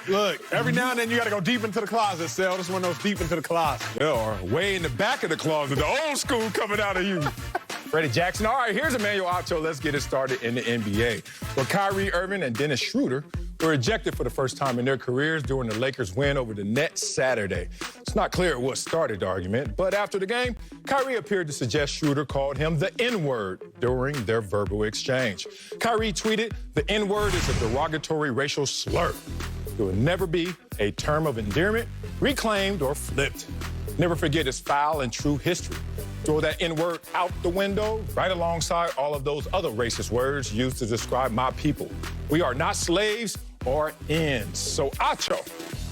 Look, every now and then you got to go deep into the closet, Sel. This is one of those deep into the closet. Yeah, or way in the back of the closet, the old school coming out of you. Freddie Jackson. All right, here's Emmanuel Acho. Let's get it started in the NBA. Well, Kyrie Irving and Dennis Schroder were ejected for the first time in their careers during the Lakers' win over the Nets Saturday. It's not clear what started the argument, but after the game, Kyrie appeared to suggest Schroder called him the N-word during their verbal exchange. Kyrie tweeted, "The N-word is a derogatory racial slur. It will never be a term of endearment, reclaimed or flipped. Never forget its foul and true history. Throw that N-word out the window, right alongside all of those other racist words used to describe my people. We are not slaves or ends." So, Acho,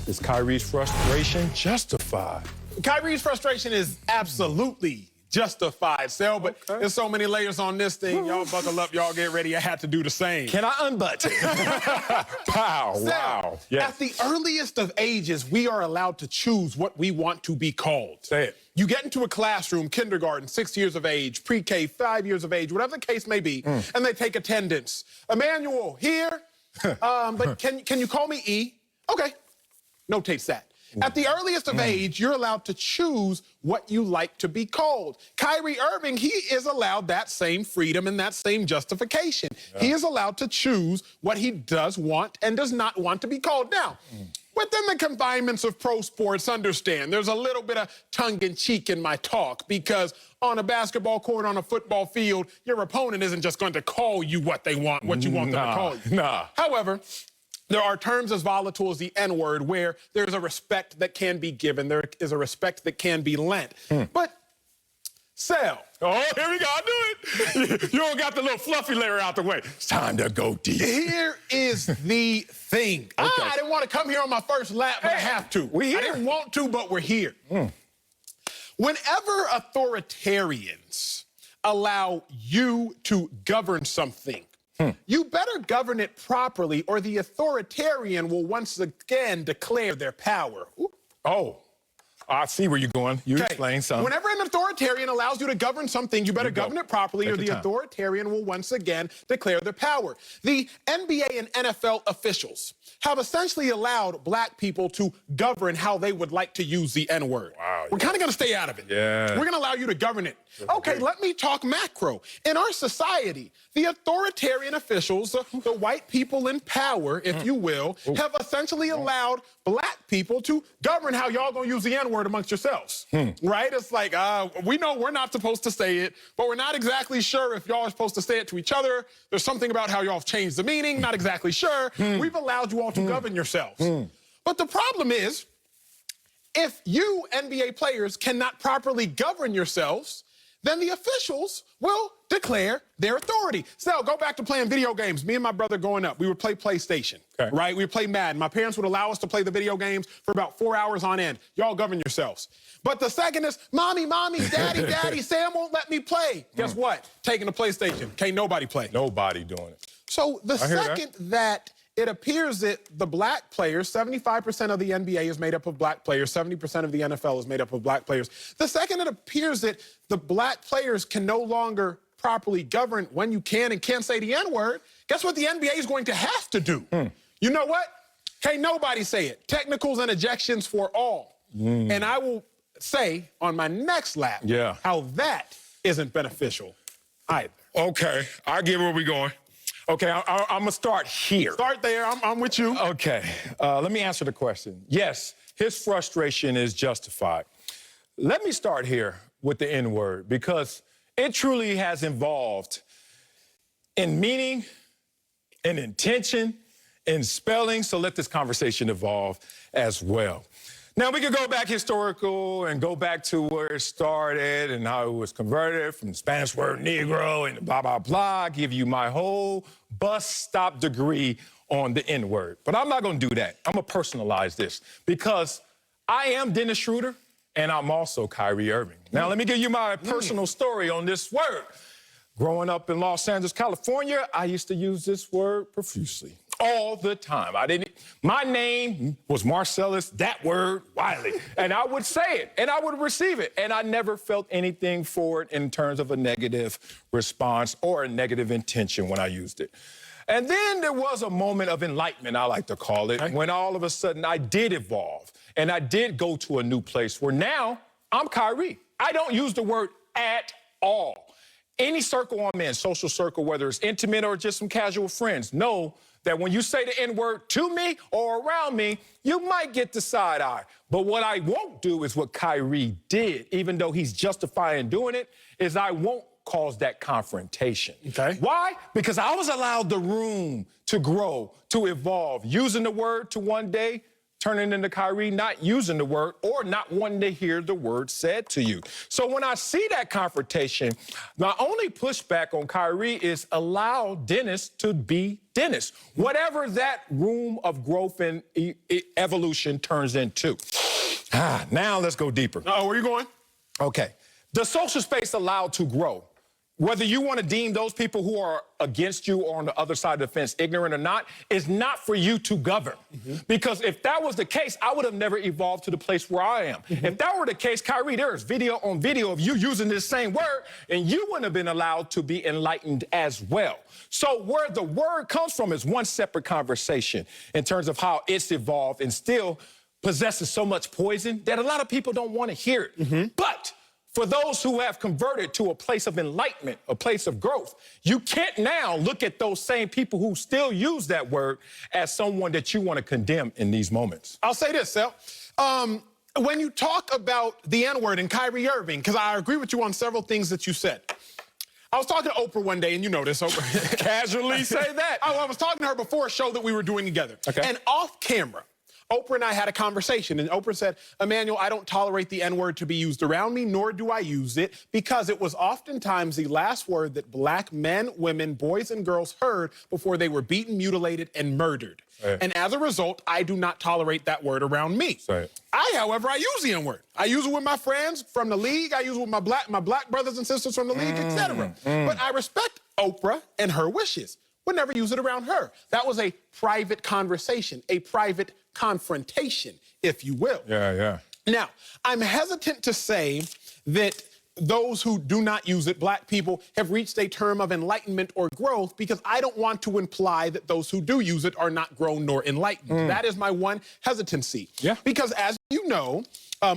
is Kyrie's frustration justified? Kyrie's frustration is absolutely justified, Sel, but there's so many layers on this thing. Y'all buckle up, y'all get ready. I had to do the same. Can I unbutton? Pow, Sel, wow. Yes. At the earliest of ages, we are allowed to choose what we want to be called. Say it. You get into a classroom, kindergarten, 6 years of age, pre-K, 5 years of age, whatever the case may be, and they take attendance. Emmanuel, here, but can you call me E? Okay, notates that. At the earliest of age, you're allowed to choose what you like to be called. Kyrie Irving, he is allowed that same freedom and that same justification. Yeah. He is allowed to choose what he does want and does not want to be called. Now, within the confinements of pro sports, understand, there's a little bit of tongue-in-cheek in my talk because on a basketball court, on a football field, your opponent isn't just going to call you what they want, what you want them to call you. However, there are terms as volatile as the N-word where there's a respect that can be given. There is a respect that can be lent. But, Sel. Oh, here we go. I knew it. You don't got the little fluffy layer out the way. It's time to go deep. Here is the thing. Okay. I didn't want to come here on my first lap, but I have to. We here. I didn't want to, but we're here. Whenever authoritarians allow you to govern something, you better govern it properly or the authoritarian will once again declare their power. Oh, I see where you're going. You explain something. Whenever an authoritarian allows you to govern something, you better govern it properly or the authoritarian will once again declare their power. The NBA and NFL officials have essentially allowed black people to govern how they would like to use the N-word. Wow, We're kind of going to stay out of it. Yeah. We're going to allow you to govern it. Okay, let me talk macro. In our society, the authoritarian officials, the white people in power, if you will, have essentially allowed black people to govern how y'all going to use the N-word amongst yourselves. Right? It's like, we know we're not supposed to say it, but we're not exactly sure if y'all are supposed to say it to each other. There's something about how y'all have changed the meaning, not exactly sure. We've allowed you all to govern yourselves. But the problem is, if you NBA players cannot properly govern yourselves, then the officials will declare their authority. So go back to playing video games. Me and my brother growing up, we would play PlayStation, right? We would play Madden. My parents would allow us to play the video games for about 4 hours on end. Y'all govern yourselves. But the second is, mommy, daddy, daddy, Sam won't let me play. Guess what? Taking the PlayStation. Can't nobody play. Nobody doing it. So the second that it appears that the black players, 75% of the NBA is made up of black players, 70% of the NFL is made up of black players. The second it appears that the black players can no longer properly govern when you can and can't say the N-word, guess what the NBA is going to have to do? You know what? Can't nobody say it. Technicals and ejections for all. And I will say on my next lap how that isn't beneficial either. Okay, I get where we're going. Okay, I'm going to start here. Start there. I'm with you. Okay, let me answer the question. Yes, his frustration is justified. Let me start here with the N-word because it truly has evolved in meaning, in intention, in spelling, so let this conversation evolve as well. Now, we could go back historical and go back to where it started and how it was converted from the Spanish word Negro and blah, blah, blah, give you my whole bus stop degree on the N-word. But I'm not going to do that. I'm going to personalize this because I am Dennis Schroder and I'm also Kyrie Irving. Now, let me give you my personal story on this word. Growing up in Los Angeles, California, I used to use this word profusely. All the time. My name was Marcellus, that word, Wiley. And I would say it, and I would receive it. And I never felt anything for it in terms of a negative response or a negative intention when I used it. And then there was a moment of enlightenment, I like to call it, when all of a sudden I did evolve and I did go to a new place where now I'm Kyrie. I don't use the word at all. Any circle I'm in, social circle, whether it's intimate or just some casual friends, know that when you say the N-word to me or around me, you might get the side eye. But what I won't do is what Kyrie did, even though he's justifying doing it, is I won't cause that confrontation. Okay. Why? Because I was allowed the room to grow, to evolve, using the word to one day turning into Kyrie not using the word or not wanting to hear the word said to you. So when I see that confrontation, my only pushback on Kyrie is allow Dennis to be Dennis, whatever that room of growth and evolution turns into. Now let's go deeper. Where are you going? Okay. The social space allowed to grow. Whether you want to deem those people who are against you or on the other side of the fence ignorant or not, is not for you to govern. Because if that was the case, I would have never evolved to the place where I am. If that were the case, Kyrie, there is video on video of you using this same word, and you wouldn't have been allowed to be enlightened as well. So where the word comes from is one separate conversation in terms of how it's evolved and still possesses so much poison that a lot of people don't want to hear it. But for those who have converted to a place of enlightenment, a place of growth, you can't now look at those same people who still use that word as someone that you want to condemn in these moments. I'll say this, Sel. When you talk about the N-word and Kyrie Irving, because I agree with you on several things that you said. I was talking to Oprah one day, and you know this, Oprah. Casually say that. I was talking to her before a show that we were doing together. Okay. And off camera, Oprah and I had a conversation, and Oprah said, Emmanuel, I don't tolerate the N-word to be used around me, nor do I use it, because it was oftentimes the last word that black men, women, boys, and girls heard before they were beaten, mutilated, and murdered. Right. And as a result, I do not tolerate that word around me. Right. However, I use the N-word. I use it with my friends from the league. I use it with my black brothers and sisters from the league, etc. But I respect Oprah and her wishes. Would never use it around her. That was a private conversation, a private confrontation, if you will. Yeah. Now, I'm hesitant to say that those who do not use it, black people, have reached a term of enlightenment or growth, because I don't want to imply that those who do use it are not grown nor enlightened. That is my one hesitancy. Yeah. Because as you know,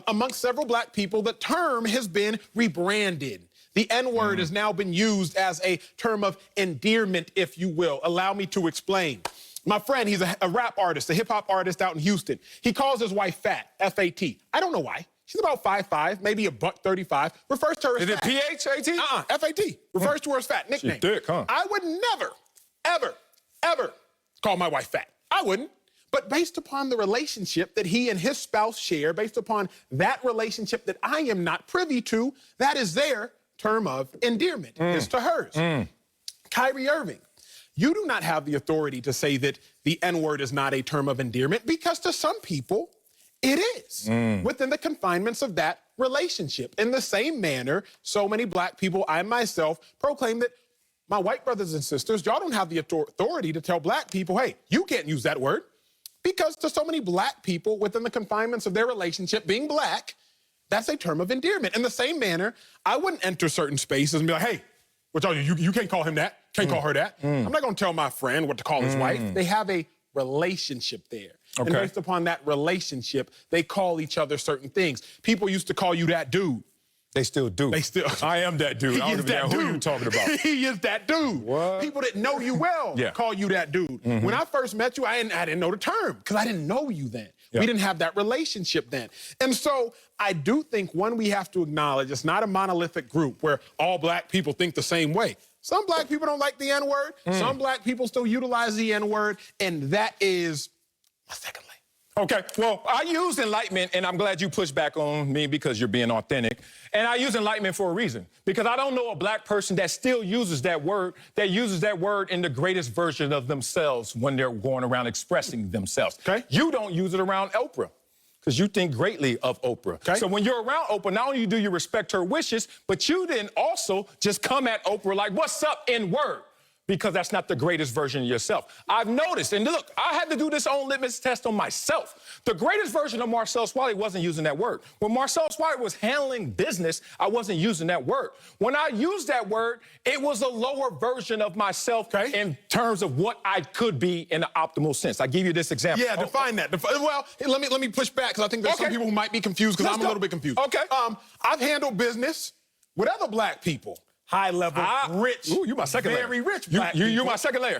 amongst several black people, the term has been rebranded. The N-word has now been used as a term of endearment, if you will. Allow me to explain. My friend, he's a rap artist, a hip-hop artist out in Houston. He calls his wife fat, F-A-T. I don't know why. She's about 5'5", maybe a $135. Refers to her as fat. Is it P-H-A-T? F-A-T. Refers to her as fat, nickname. She's thick, huh? I would never, ever call my wife fat. I wouldn't. But based upon the relationship that he and his spouse share, based upon that relationship that I am not privy to, that is their term of endearment, is to hers. Kyrie Irving, you do not have the authority to say that the N-word is not a term of endearment, because to some people, it is within the confinements of that relationship. In the same manner, so many black people, I myself, proclaim that my white brothers and sisters, y'all don't have the authority to tell black people, hey, you can't use that word. Because to so many black people, within the confinements of their relationship, being black, that's a term of endearment. In the same manner, I wouldn't enter certain spaces and be like, hey, what y'all, you can't call him that, can't call her that. I'm not gonna tell my friend what to call his wife. They have a relationship there. And based upon that relationship, they call each other certain things. People used to call you that dude. They still do. I am that dude. I don't know who you talking about. He is that dude. What? People that know you well call you that dude. When I first met you, I didn't know the term, because I didn't know you then. We didn't have that relationship then. And so I do think, one, we have to acknowledge it's not a monolithic group where all black people think the same way. Some black people don't like the N-word. Some black people still utilize the N-word, and that is my second lane. Okay, well, I use enlightenment, and I'm glad you pushed back on me because you're being authentic. And I use enlightenment for a reason, because I don't know a black person that still uses that word in the greatest version of themselves when they're going around expressing themselves. Okay. You don't use it around Oprah, because you think greatly of Oprah. Okay. So when you're around Oprah, not only do you respect her wishes, but you then also just come at Oprah like, what's up, N-word? because that's not the greatest version of yourself. I've noticed, and look, I had to do this own litmus test on myself. The greatest version of Marcellus Wiley wasn't using that word. When Marcellus Wiley was handling business, I wasn't using that word. When I used that word, it was a lower version of myself in terms of what I could be in the optimal sense. I give you this example. Yeah, define that. Well, let me push back because I think there's some people who might be confused because I'm a little bit confused. Okay. I've handled business with other black people. High level, rich, you my second very layer. rich black people. You're my second layer.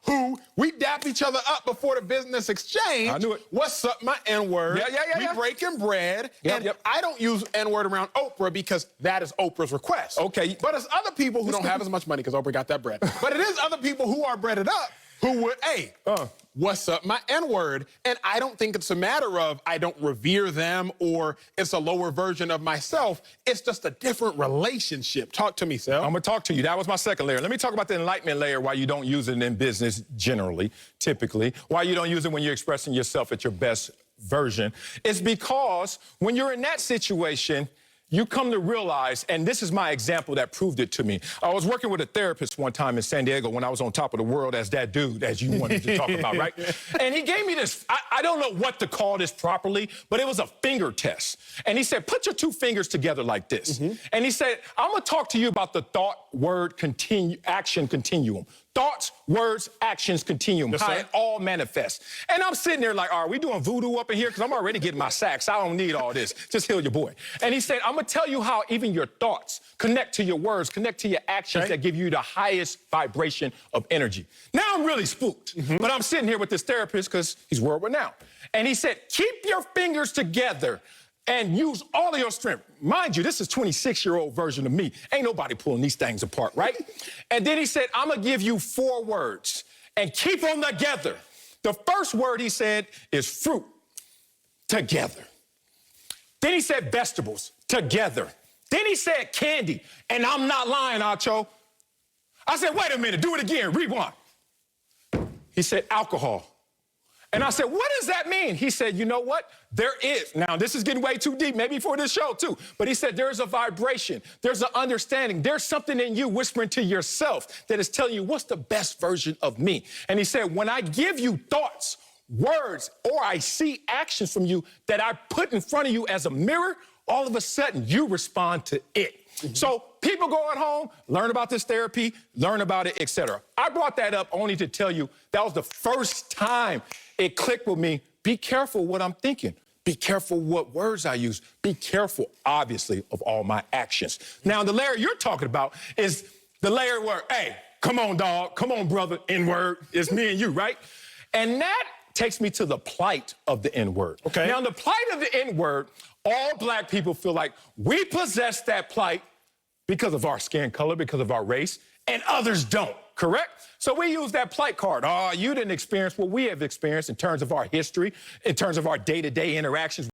Who we dap each other up before the business exchange. I knew it. What's up, my N-word? Yeah. We breaking bread. I don't use N-word around Oprah because that is Oprah's request. Okay. But it's other people who don't have as much money because Oprah got that bread. But it is other people who are breaded up who would, hey, what's up, my N-word? And I don't think it's a matter of I don't revere them or it's a lower version of myself. It's just a different relationship. Talk to me, Sel. I'm going to talk to you. That was my second layer. Let me talk about the enlightenment layer, why you don't use it in business generally, typically, why you don't use it when you're expressing yourself at your best version. It's because when you're in that situation, you come to realize, and this is my example that proved it to me. I was working with a therapist one time in San Diego when I was on top of the world as that dude, as you wanted to talk about, right? And he gave me this, I don't know what to call this properly, but it was a finger test. And he said, put your two fingers together like this. And he said, I'm gonna talk to you about the thought, word, action continuum. Thoughts, words, actions, continuum, how it all manifests. And I'm sitting there like, are we doing voodoo up in here? Because I'm already getting my sacks. I don't need all this. Just heal your boy. And he said, I'm going to tell you how even your thoughts connect to your words, connect to your actions that give you the highest vibration of energy. Now I'm really spooked. But I'm sitting here with this therapist because he's world renowned. And he said, keep your fingers together and use all of your strength. Mind you, this is 26-year-old version of me. Ain't nobody pulling these things apart, right? And then he said, I'm gonna give you 4 words and keep them together. The first word he said is fruit, together. Then he said vegetables, together. Then he said candy, and I'm not lying, Acho. I said, wait a minute, do it again, rewind. He said alcohol. And I said, what does that mean? He said, you know what? There is, now this is getting way too deep, maybe for this show too, but he said there's a vibration, there's an understanding, there's something in you whispering to yourself that is telling you what's the best version of me. And he said, when I give you thoughts, words, or I see actions from you that I put in front of you as a mirror, all of a sudden you respond to it. So people go at home, learn about this therapy, learn about it, etc. I brought that up only to tell you that was the first time it clicked with me. Be careful what I'm thinking. Be careful what words I use. Be careful, obviously, of all my actions. Now, the layer you're talking about is the layer where, hey, come on, dog, come on, brother, N-word. It's me and you, right? And that takes me to the plight of the N-word. Okay. Now, the plight of the N-word, all black people feel like we possess that plight because of our skin color, because of our race, and others don't, correct? So we use that plight card. Oh, you didn't experience what we have experienced in terms of our history, in terms of our day-to-day interactions.